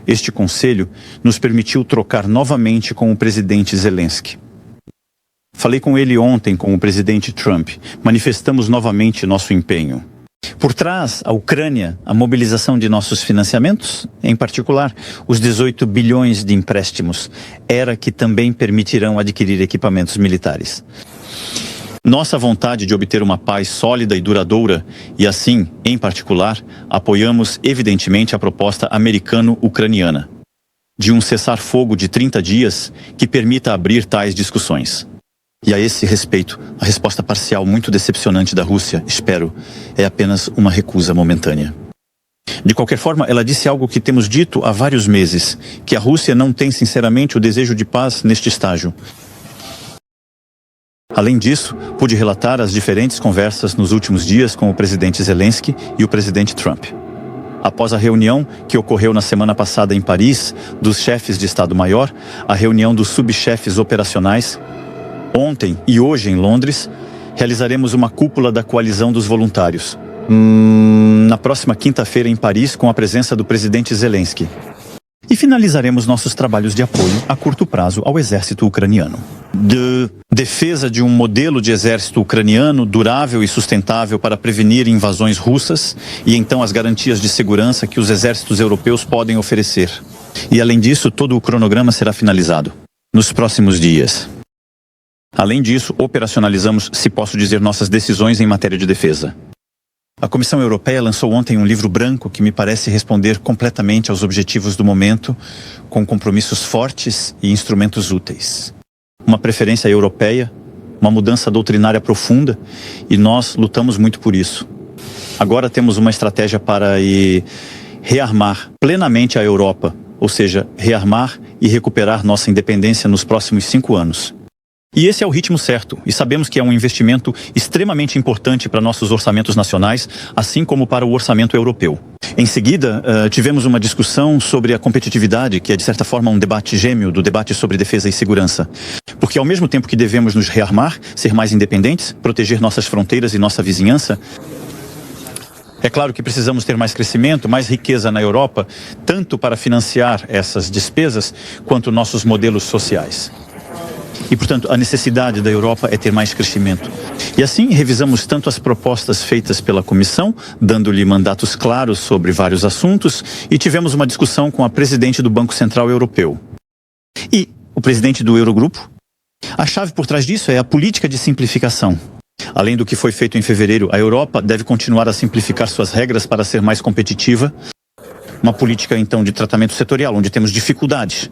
este conselho nos permitiu trocar novamente com o presidente Zelensky. Falei com ele ontem com o presidente Trump. Manifestamos novamente nosso empenho. Por trás, a Ucrânia, a mobilização de nossos financiamentos, em particular, os 18 bilhões de empréstimos, era que também permitirão adquirir equipamentos militares. Nossa vontade de obter uma paz sólida e duradoura, e assim, em particular, apoiamos evidentemente a proposta americano-ucraniana, de um cessar-fogo de 30 dias que permita abrir tais discussões. E a esse respeito, a resposta parcial muito decepcionante da Rússia, espero, é apenas uma recusa momentânea. De qualquer forma, ela disse algo que temos dito há vários meses, que a Rússia não tem sinceramente o desejo de paz neste estágio. Além disso, pude relatar as diferentes conversas nos últimos dias com o presidente Zelensky e o presidente Trump. Após a reunião que ocorreu na semana passada em Paris, dos chefes de Estado-Maior, a reunião dos subchefes operacionais, ontem e hoje em Londres, realizaremos uma cúpula da coalizão dos voluntários. Na próxima quinta-feira em Paris, com a presença do presidente Zelensky. E finalizaremos nossos trabalhos de apoio a curto prazo ao exército ucraniano. De defesa de um modelo de exército ucraniano durável e sustentável para prevenir invasões russas e então as garantias de segurança que os exércitos europeus podem oferecer. E além disso, todo o cronograma será finalizado nos próximos dias. Além disso, operacionalizamos, se posso dizer, nossas decisões em matéria de defesa. A Comissão Europeia lançou ontem um livro branco que me parece responder completamente aos objetivos do momento, com compromissos fortes e instrumentos úteis. Uma preferência europeia, uma mudança doutrinária profunda, e nós lutamos muito por isso. Agora temos uma estratégia para rearmar plenamente a Europa, ou seja, rearmar e recuperar nossa independência nos próximos 5 anos. E esse é o ritmo certo, e sabemos que é um investimento extremamente importante para nossos orçamentos nacionais, assim como para o orçamento europeu. Em seguida, tivemos uma discussão sobre a competitividade, que é de certa forma um debate gêmeo do debate sobre defesa e segurança. Porque ao mesmo tempo que devemos nos rearmar, ser mais independentes, proteger nossas fronteiras e nossa vizinhança, é claro que precisamos ter mais crescimento, mais riqueza na Europa, tanto para financiar essas despesas, quanto nossos modelos sociais. E, portanto, a necessidade da Europa é ter mais crescimento. E assim, revisamos tanto as propostas feitas pela Comissão, dando-lhe mandatos claros sobre vários assuntos, e tivemos uma discussão com a presidente do Banco Central Europeu e o presidente do Eurogrupo. A chave por trás disso é a política de simplificação. Além do que foi feito em fevereiro, a Europa deve continuar a simplificar suas regras para ser mais competitiva. Uma política, então, de tratamento setorial, onde temos dificuldades.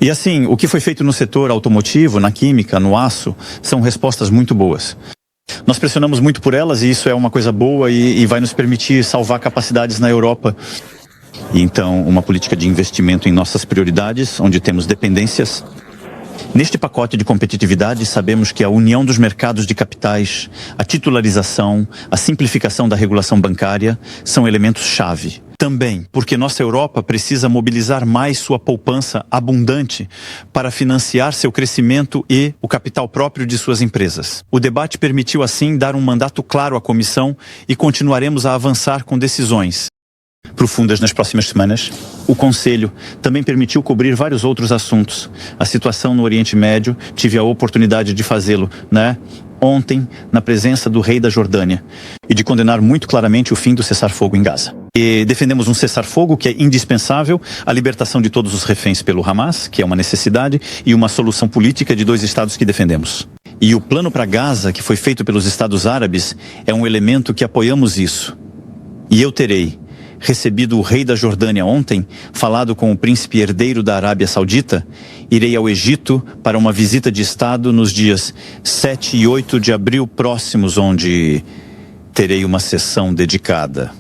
E assim, o que foi feito no setor automotivo, na química, no aço, são respostas muito boas. Nós pressionamos muito por elas e isso é uma coisa boa e vai nos permitir salvar capacidades na Europa. E então, uma política de investimento em nossas prioridades, onde temos dependências. Neste pacote de competitividade, sabemos que a união dos mercados de capitais, a titularização, a simplificação da regulação bancária são elementos-chave. Também porque nossa Europa precisa mobilizar mais sua poupança abundante para financiar seu crescimento e o capital próprio de suas empresas. O debate permitiu assim dar um mandato claro à Comissão e continuaremos a avançar com decisões profundas nas próximas semanas. O Conselho também permitiu cobrir vários outros assuntos. A situação no Oriente Médio, tive a oportunidade de fazê-lo, ontem, na presença do rei da Jordânia, e de condenar muito claramente o fim do cessar-fogo em Gaza. E defendemos um cessar-fogo que é indispensável, a libertação de todos os reféns pelo Hamas, que é uma necessidade, e uma solução política de 2 estados que defendemos. E o plano para Gaza, que foi feito pelos Estados Árabes, é um elemento que apoiamos isso. E eu terei recebido o rei da Jordânia ontem, falado com o príncipe herdeiro da Arábia Saudita, irei ao Egito para uma visita de Estado nos dias 7 e 8 de abril próximos, onde terei uma sessão dedicada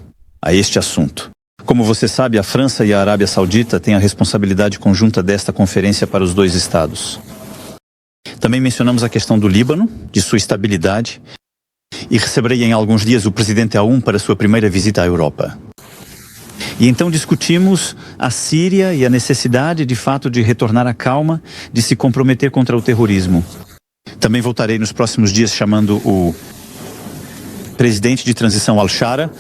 a este assunto. Como você sabe, a França e a Arábia Saudita têm a responsabilidade conjunta desta conferência para os 2 estados. Também mencionamos a questão do Líbano, de sua estabilidade, e receberei em alguns dias o presidente Aoun para sua primeira visita à Europa. E então discutimos a Síria e a necessidade, de fato, de retornar à calma, de se comprometer contra o terrorismo. Também voltarei nos próximos dias chamando o presidente de transição Al-Shara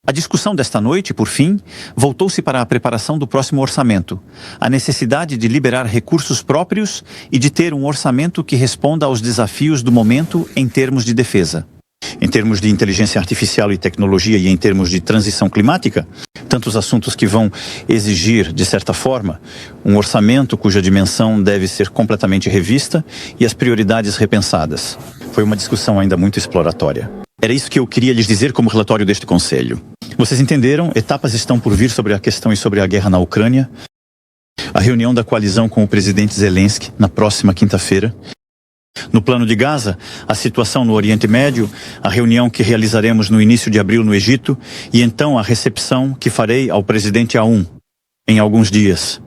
A discussão desta noite, por fim, voltou-se para a preparação do próximo orçamento, a necessidade de liberar recursos próprios e de ter um orçamento que responda aos desafios do momento em termos de defesa. Em termos de inteligência artificial e tecnologia e em termos de transição climática, tantos assuntos que vão exigir, de certa forma, um orçamento cuja dimensão deve ser completamente revista e as prioridades repensadas. Foi uma discussão ainda muito exploratória. Era isso que eu queria lhes dizer como relatório deste Conselho. Vocês entenderam? Etapas estão por vir sobre a questão e sobre a guerra na Ucrânia. A reunião da coalizão com o presidente Zelensky na próxima quinta-feira. No plano de Gaza, a situação no Oriente Médio, a reunião que realizaremos no início de abril no Egito e então a recepção que farei ao presidente Aoun em alguns dias.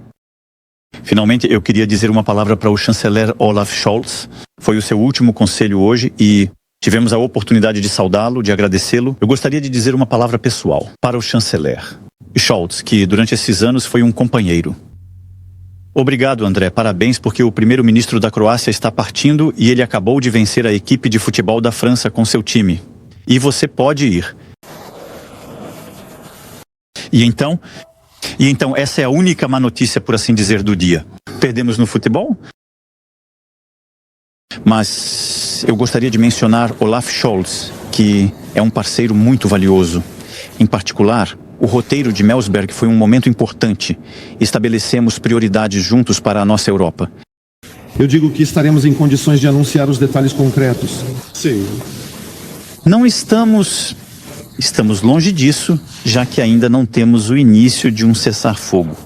Finalmente, eu queria dizer uma palavra para o chanceler Olaf Scholz. Foi o seu último conselho hoje e tivemos a oportunidade de saudá-lo, de agradecê-lo. Eu gostaria de dizer uma palavra pessoal para o chanceler Scholz, que durante esses anos foi um companheiro. Obrigado, André. Parabéns, porque o primeiro-ministro da Croácia está partindo e ele acabou de vencer a equipe de futebol da França com seu time. E você pode ir. E então essa é a única má notícia, por assim dizer, do dia. Perdemos no futebol? Mas eu gostaria de mencionar Olaf Scholz, que é um parceiro muito valioso. Em particular, o roteiro de Melsberg foi um momento importante. Estabelecemos prioridades juntos para a nossa Europa. Eu digo que estaremos em condições de anunciar os detalhes concretos. Sim. Não estamos longe disso, já que ainda não temos o início de um cessar-fogo.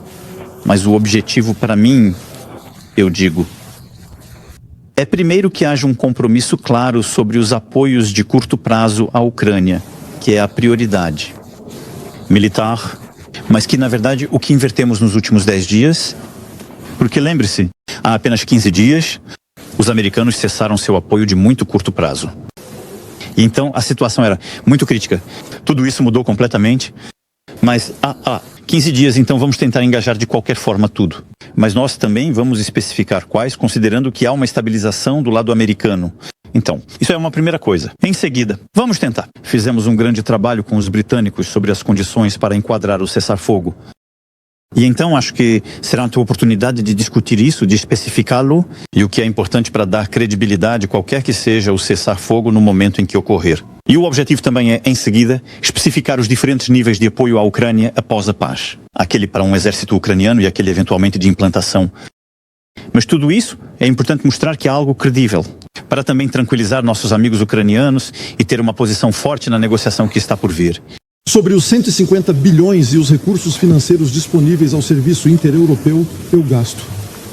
Mas o objetivo para mim, eu digo, é primeiro que haja um compromisso claro sobre os apoios de curto prazo à Ucrânia, que é a prioridade militar, mas que na verdade o que invertemos nos últimos 10 dias, porque lembre-se, há apenas 15 dias, os americanos cessaram seu apoio de muito curto prazo. E então a situação era muito crítica. Tudo isso mudou completamente, mas 15 dias, então vamos tentar engajar de qualquer forma tudo. Mas nós também vamos especificar quais, considerando que há uma estabilização do lado americano. Então, isso é uma primeira coisa. Em seguida, vamos tentar. Fizemos um grande trabalho com os britânicos sobre as condições para enquadrar o cessar-fogo. E então acho que será a tua oportunidade de discutir isso, de especificá-lo, e o que é importante para dar credibilidade, qualquer que seja o cessar-fogo no momento em que ocorrer. E o objetivo também é, em seguida, especificar os diferentes níveis de apoio à Ucrânia após a paz. Aquele para um exército ucraniano e aquele eventualmente de implantação. Mas tudo isso é importante mostrar que há algo credível, para também tranquilizar nossos amigos ucranianos e ter uma posição forte na negociação que está por vir. Sobre os 150 bilhões e os recursos financeiros disponíveis ao serviço intereuropeu, eu gasto.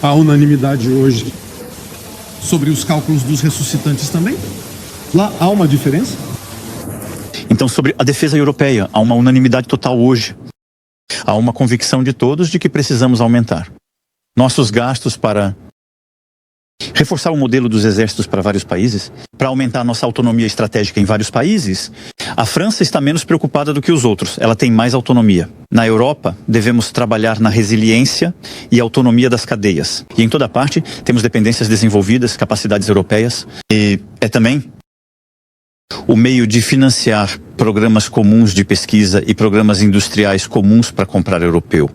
Há unanimidade hoje. Sobre os cálculos dos ressuscitantes também? Lá há uma diferença? Então, sobre a defesa europeia, há uma unanimidade total hoje. Há uma convicção de todos de que precisamos aumentar nossos gastos para reforçar o modelo dos exércitos para vários países, para aumentar nossa autonomia estratégica em vários países. A França está menos preocupada do que os outros, ela tem mais autonomia. Na Europa, devemos trabalhar na resiliência e autonomia das cadeias. E em toda parte, temos dependências desenvolvidas, capacidades europeias. E é também o meio de financiar programas comuns de pesquisa e programas industriais comuns para comprar europeu.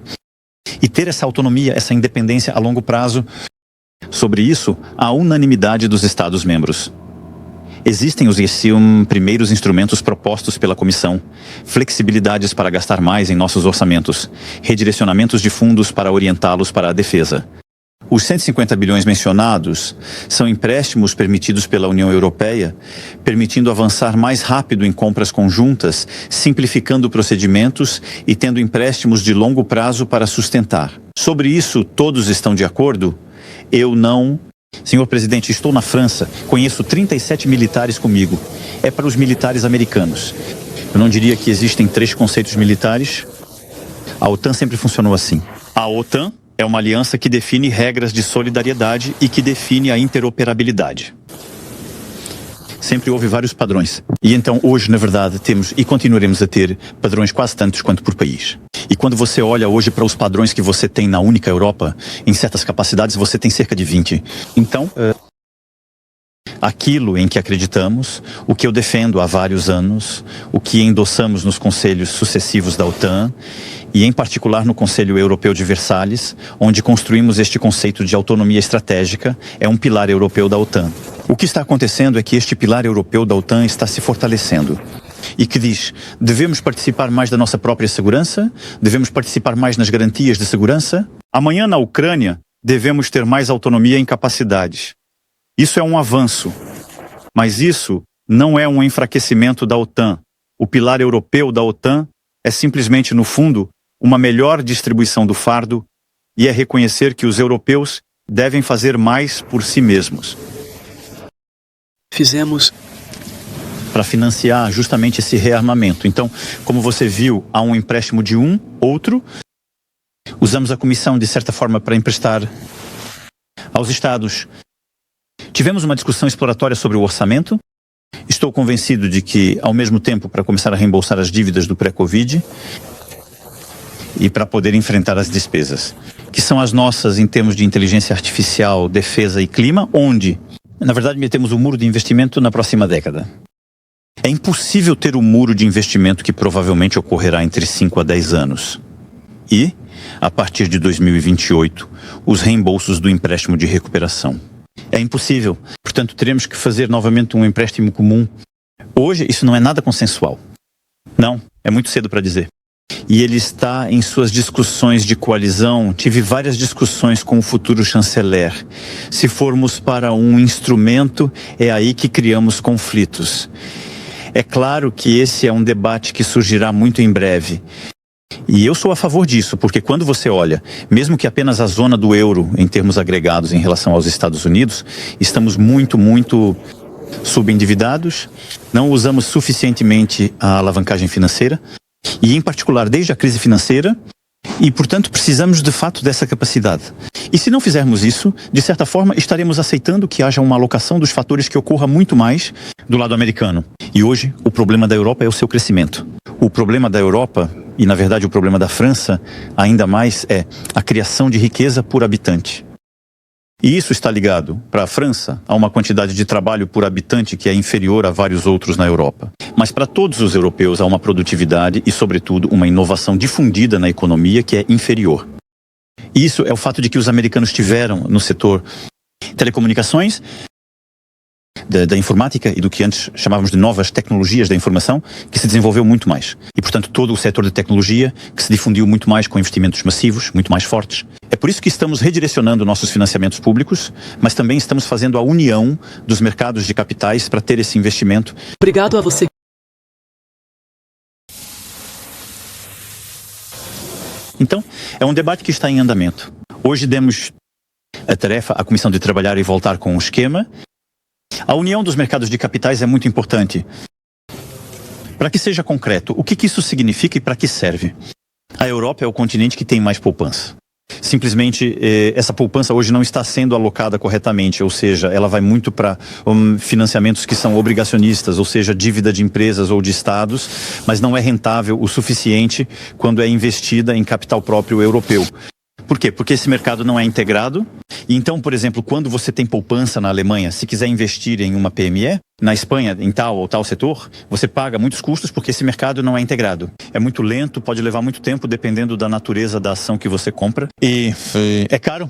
E ter essa autonomia, essa independência a longo prazo. Sobre isso, há unanimidade dos Estados-membros. Existem os primeiros instrumentos propostos pela Comissão, flexibilidades para gastar mais em nossos orçamentos, redirecionamentos de fundos para orientá-los para a defesa. Os 150 bilhões mencionados são empréstimos permitidos pela União Europeia, permitindo avançar mais rápido em compras conjuntas, simplificando procedimentos e tendo empréstimos de longo prazo para sustentar. Sobre isso, todos estão de acordo? Eu não. Senhor presidente, estou na França, conheço 37 militares comigo. É para os militares americanos. Eu não diria que existem 3 conceitos militares. A OTAN sempre funcionou assim. A OTAN é uma aliança que define regras de solidariedade e que define a interoperabilidade. Sempre houve vários padrões. E então hoje, na verdade, temos e continuaremos a ter padrões quase tantos quanto por país. E quando você olha hoje para os padrões que você tem na única Europa, em certas capacidades você tem cerca de 20. Então, aquilo em que acreditamos, o que eu defendo há vários anos, o que endossamos nos conselhos sucessivos da OTAN e, em particular, no Conselho Europeu de Versalhes, onde construímos este conceito de autonomia estratégica, é um pilar europeu da OTAN. O que está acontecendo é que este pilar europeu da OTAN está se fortalecendo e que diz, devemos participar mais da nossa própria segurança, devemos participar mais nas garantias de segurança. Amanhã, na Ucrânia, devemos ter mais autonomia em capacidades. Isso é um avanço, mas isso não é um enfraquecimento da OTAN. O pilar europeu da OTAN é simplesmente, no fundo, uma melhor distribuição do fardo e é reconhecer que os europeus devem fazer mais por si mesmos. Fizemos para financiar justamente esse rearmamento. Então, como você viu, há um empréstimo de outro. Usamos a comissão, de certa forma, para emprestar aos estados. Tivemos uma discussão exploratória sobre o orçamento. Estou convencido de que, ao mesmo tempo, para começar a reembolsar as dívidas do pré-Covid e para poder enfrentar as despesas, que são as nossas em termos de inteligência artificial, defesa e clima, onde, na verdade, metemos um muro de investimento na próxima década. É impossível ter um muro de investimento que provavelmente ocorrerá entre 5 a 10 anos. E, a partir de 2028, os reembolsos do empréstimo de recuperação. É impossível. Portanto, teremos que fazer novamente um empréstimo comum. Hoje, isso não é nada consensual. Não, é muito cedo para dizer. E ele está em suas discussões de coalizão. Tive várias discussões com o futuro chanceler. Se formos para um instrumento, é aí que criamos conflitos. É claro que esse é um debate que surgirá muito em breve. E eu sou a favor disso, porque quando você olha, mesmo que apenas a zona do euro, em termos agregados em relação aos Estados Unidos, estamos muito subendividados, não usamos suficientemente a alavancagem financeira, e em particular desde a crise financeira, e portanto precisamos de fato dessa capacidade. E se não fizermos isso, de certa forma estaremos aceitando que haja uma alocação dos fatores que ocorra muito mais do lado americano. E hoje o problema da Europa é o seu crescimento. O problema da Europa, e na verdade o problema da França, ainda mais é a criação de riqueza por habitante. E isso está ligado, para a França, a uma quantidade de trabalho por habitante que é inferior a vários outros na Europa. Mas para todos os europeus há uma produtividade e, sobretudo, uma inovação difundida na economia que é inferior. E isso é o fato de que os americanos tiveram no setor telecomunicações, da informática e do que antes chamávamos de novas tecnologias da informação, que se desenvolveu muito mais. E, portanto, todo o setor de tecnologia que se difundiu muito mais com investimentos massivos, muito mais fortes. É por isso que estamos redirecionando nossos financiamentos públicos, mas também estamos fazendo a união dos mercados de capitais para ter esse investimento. Obrigado a você. Então, é um debate que está em andamento. Hoje demos a tarefa à Comissão de trabalhar e voltar com o esquema. A união dos mercados de capitais é muito importante. Para que seja concreto, o que isso significa e para que serve? A Europa é o continente que tem mais poupança. Simplesmente, essa poupança hoje não está sendo alocada corretamente, ou seja, ela vai muito para financiamentos que são obrigacionistas, ou seja, dívida de empresas ou de estados, mas não é rentável o suficiente quando é investida em capital próprio europeu. Por quê? Porque esse mercado não é integrado. E então, por exemplo, quando você tem poupança na Alemanha, se quiser investir em uma PME, na Espanha, em tal ou tal setor, você paga muitos custos porque esse mercado não é integrado. É muito lento, pode levar muito tempo, dependendo da natureza da ação que você compra. E é caro.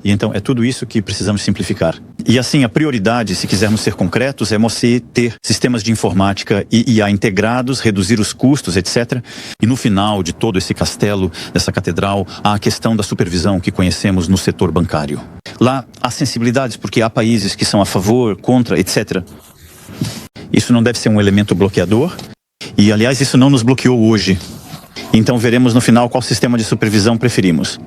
E então é tudo isso que precisamos simplificar. E assim, a prioridade, se quisermos ser concretos, é você ter sistemas de informática e IA integrados, reduzir os custos, etc. E no final de todo esse castelo, dessa catedral, há a questão da supervisão que conhecemos no setor bancário. Lá há sensibilidades, porque há países que são a favor, contra, etc. Isso não deve ser um elemento bloqueador. E, aliás, isso não nos bloqueou hoje. Então veremos no final qual sistema de supervisão preferimos.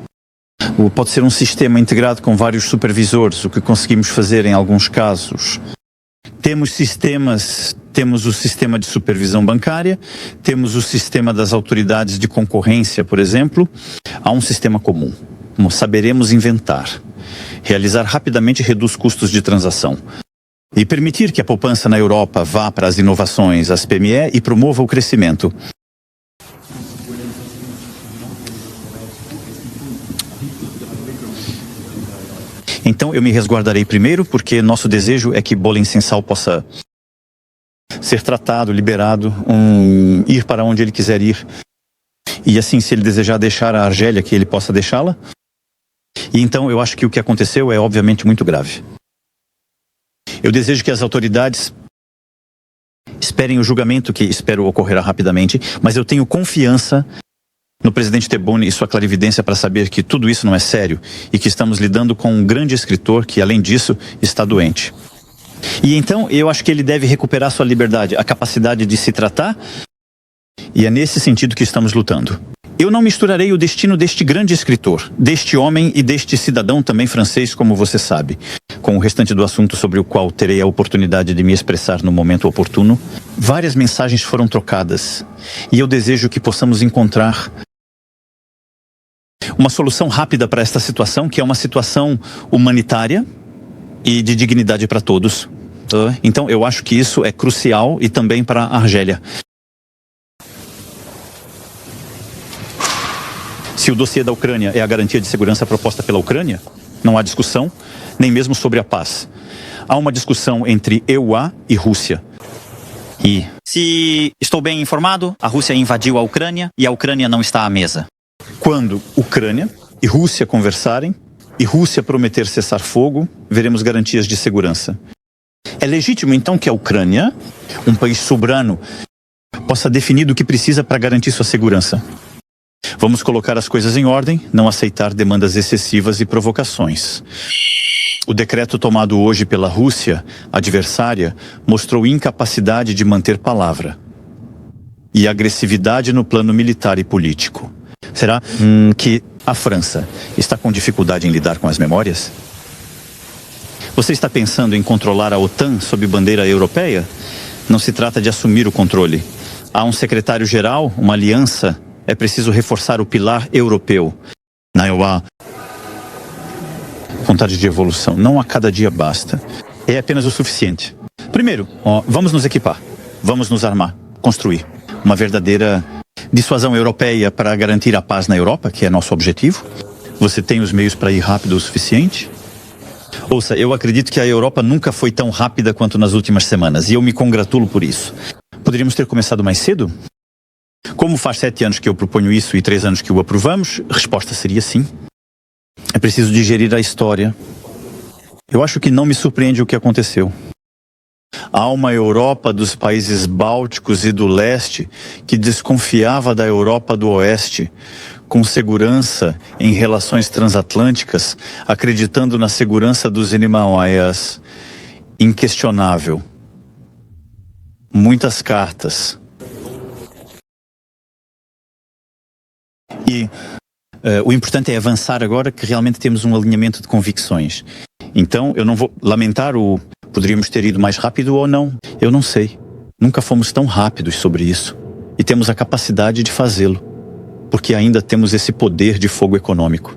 Pode ser um sistema integrado com vários supervisores, o que conseguimos fazer em alguns casos. Temos o sistema de supervisão bancária, temos o sistema das autoridades de concorrência, por exemplo. Há um sistema comum. Saberemos inventar. Realizar rapidamente reduz custos de transação. E permitir que a poupança na Europa vá para as inovações, as PME, e promova o crescimento. Então eu me resguardarei primeiro, porque nosso desejo é que Bolin Sensal possa ser tratado, liberado, ir para onde ele quiser ir. E assim, se ele desejar deixar a Argélia, que ele possa deixá-la. E então eu acho que o que aconteceu é obviamente muito grave. Eu desejo que as autoridades esperem o julgamento, que espero ocorrerá rapidamente, mas eu tenho confiança no presidente Tebboune e sua clarividência para saber que tudo isso não é sério e que estamos lidando com um grande escritor que, além disso, está doente. E então eu acho que ele deve recuperar sua liberdade, a capacidade de se tratar, e é nesse sentido que estamos lutando. Eu não misturarei o destino deste grande escritor, deste homem e deste cidadão também francês, como você sabe, com o restante do assunto sobre o qual terei a oportunidade de me expressar no momento oportuno. Várias mensagens foram trocadas e eu desejo que possamos encontrar uma solução rápida para esta situação, que é uma situação humanitária e de dignidade para todos. Então eu acho que isso é crucial e também para a Argélia. Se o dossiê da Ucrânia é a garantia de segurança proposta pela Ucrânia, não há discussão, nem mesmo sobre a paz. Há uma discussão entre EUA e Rússia. E, se estou bem informado, a Rússia invadiu a Ucrânia e a Ucrânia não está à mesa. Quando Ucrânia e Rússia conversarem e Rússia prometer cessar fogo, veremos garantias de segurança. É legítimo, então, que a Ucrânia, um país soberano, possa definir o que precisa para garantir sua segurança. Vamos colocar as coisas em ordem, não aceitar demandas excessivas e provocações. O decreto tomado hoje pela Rússia, adversária, mostrou incapacidade de manter palavra e agressividade no plano militar e político. Será que a França está com dificuldade em lidar com as memórias? Você está pensando em controlar a OTAN sob bandeira europeia? Não se trata de assumir o controle. Há um secretário-geral, uma aliança. É preciso reforçar o pilar europeu. Na EUA, vontade de evolução. Não a cada dia basta. É apenas o suficiente. Primeiro, vamos nos equipar. Vamos nos armar. Construir uma verdadeira dissuasão europeia para garantir a paz na Europa, que é nosso objetivo. Você tem os meios para ir rápido o suficiente? Ouça, eu acredito que a Europa nunca foi tão rápida quanto nas últimas semanas. E eu me congratulo por isso. Poderíamos ter começado mais cedo? Como faz 7 anos que eu proponho isso e 3 anos que o aprovamos, a resposta seria sim. É preciso digerir a história. Eu acho que não me surpreende o que aconteceu. Há uma Europa dos países bálticos e do leste que desconfiava da Europa do oeste, com segurança em relações transatlânticas, acreditando na segurança dos Himalaias. Inquestionável. Muitas cartas. E o importante é avançar agora, que realmente temos um alinhamento de convicções. Então, eu não vou lamentar poderíamos ter ido mais rápido ou não. Eu não sei. Nunca fomos tão rápidos sobre isso. E temos a capacidade de fazê-lo. Porque ainda temos esse poder de fogo econômico.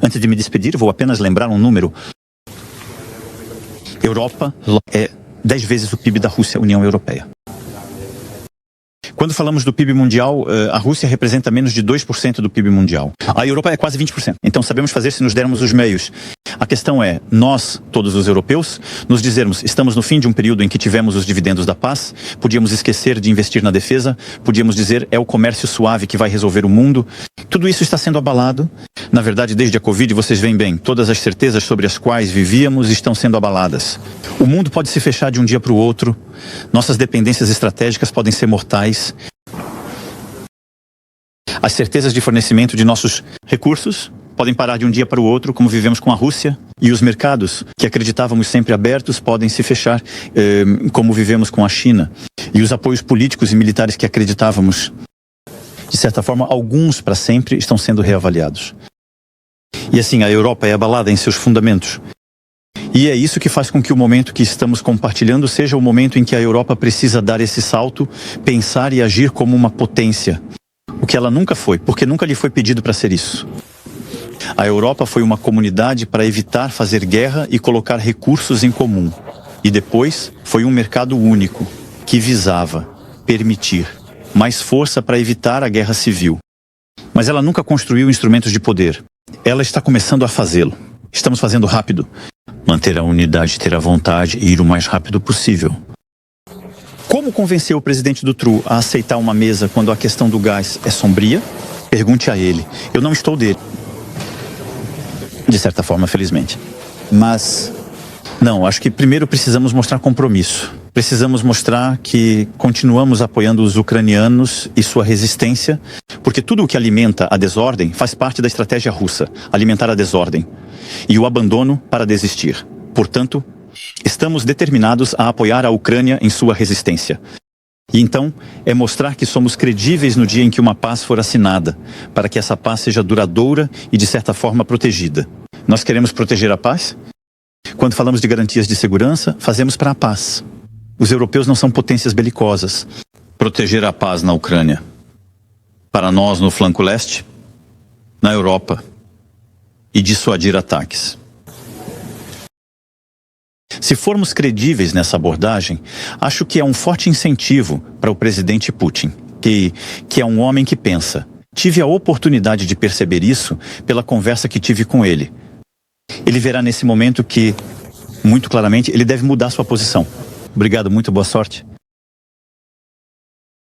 Antes de me despedir, vou apenas lembrar um número. Europa é 10 vezes o PIB da Rússia, União Europeia. Quando falamos do PIB mundial, a Rússia representa menos de 2% do PIB mundial. A Europa é quase 20%. Então sabemos fazer se nos dermos os meios. A questão é, nós, todos os europeus, nos dizermos, estamos no fim de um período em que tivemos os dividendos da paz, podíamos esquecer de investir na defesa, podíamos dizer, é o comércio suave que vai resolver o mundo. Tudo isso está sendo abalado. Na verdade, desde a Covid, vocês veem bem, todas as certezas sobre as quais vivíamos estão sendo abaladas. O mundo pode se fechar de um dia para o outro. Nossas dependências estratégicas podem ser mortais. As certezas de fornecimento de nossos recursos podem parar de um dia para o outro, como vivemos com a Rússia. E os mercados, que acreditávamos sempre abertos, podem se fechar, como vivemos com a China. E os apoios políticos e militares que acreditávamos, de certa forma, alguns para sempre, estão sendo reavaliados. E assim, a Europa é abalada em seus fundamentos. E é isso que faz com que o momento que estamos compartilhando seja o momento em que a Europa precisa dar esse salto, pensar e agir como uma potência. O que ela nunca foi, porque nunca lhe foi pedido para ser isso. A Europa foi uma comunidade para evitar fazer guerra e colocar recursos em comum. E depois foi um mercado único, que visava permitir mais força para evitar a guerra civil. Mas ela nunca construiu instrumentos de poder. Ela está começando a fazê-lo. Estamos fazendo rápido. Manter a unidade, ter a vontade e ir o mais rápido possível. Como convencer o presidente do TRU a aceitar uma mesa quando a questão do gás é sombria? Pergunte a ele. Eu não estou dele. De certa forma, felizmente. Mas... não, acho que primeiro precisamos mostrar compromisso. Precisamos mostrar que continuamos apoiando os ucranianos e sua resistência, porque tudo o que alimenta a desordem faz parte da estratégia russa, alimentar a desordem e o abandono para desistir. Portanto, estamos determinados a apoiar a Ucrânia em sua resistência. E então, é mostrar que somos credíveis no dia em que uma paz for assinada, para que essa paz seja duradoura e, de certa forma, protegida. Nós queremos proteger a paz? Quando falamos de garantias de segurança, fazemos para a paz. Os europeus não são potências belicosas. Proteger a paz na Ucrânia. Para nós, no flanco leste, na Europa, e dissuadir ataques. Se formos credíveis nessa abordagem, acho que é um forte incentivo para o presidente Putin, que é um homem que pensa. Tive a oportunidade de perceber isso pela conversa que tive com ele. Ele verá nesse momento que, muito claramente, ele deve mudar sua posição. Obrigado, muito boa sorte.